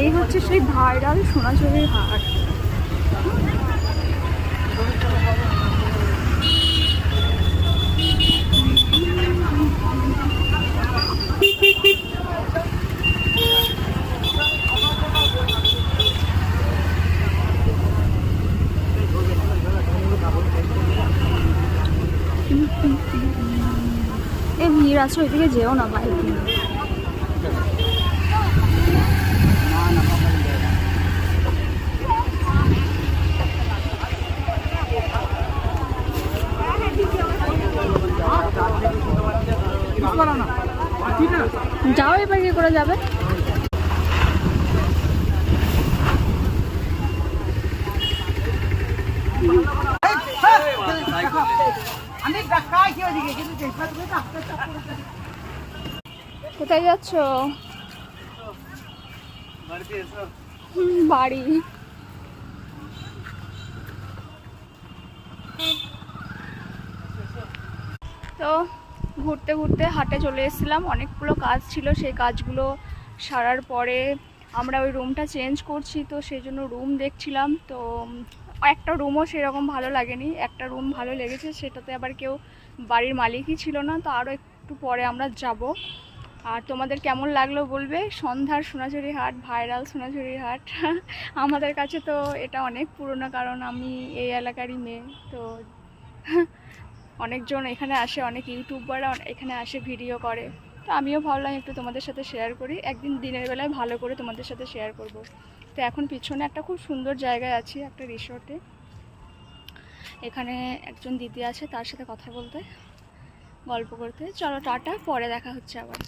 এই হচ্ছে সেই ভাইরাল সোনাঝুরির হাট। এই ভিড় আছে, ওইদিকে যেও না বাইরে। যাও, এবার কি করে যাবে? কোথায় যাচ্ছ? বাড়ি। তো ঘুরতে ঘুরতে হাটে চলে এসেছিলাম, অনেকগুলো কাজ ছিল, সেই কাজগুলো সারার পরে আমরা ওই রুমটা চেঞ্জ করছি, তো সেই জন্য রুম দেখছিলাম। তো একটা রুমও সেরকম ভালো লাগেনি, একটা রুম ভালো লেগেছে, সেটাতে আবার কেউ বাড়ির মালিকই ছিল না। তো আরও একটু পরে আমরা যাব। আর তোমাদের কেমন লাগলো বলবে। সন্ধ্যার সোনাঝুরি হাট, ভাইরাল সোনাঝুরি হাট। আমাদের কাছে তো এটা অনেক পুরনো, কারণ আমি এই এলাকারই মেয়ে। তো অনেকজন এখানে আসে, অনেক ইউটিউবাররা এখানে আসে ভিডিও করে। তো আমিও ভাবলাম একটু তোমাদের সাথে শেয়ার করি, একদিন দিনের বেলায় ভালো করে তোমাদের সাথে শেয়ার করব। তো এখন পিছনে একটা খুব সুন্দর জায়গায় আছি, একটা রিসোর্টে। এখানে একজন দিদি আছে, তার সাথে কথা বলতে, গল্প করতে। চলো টাটা, পরে দেখা হচ্ছে আবার।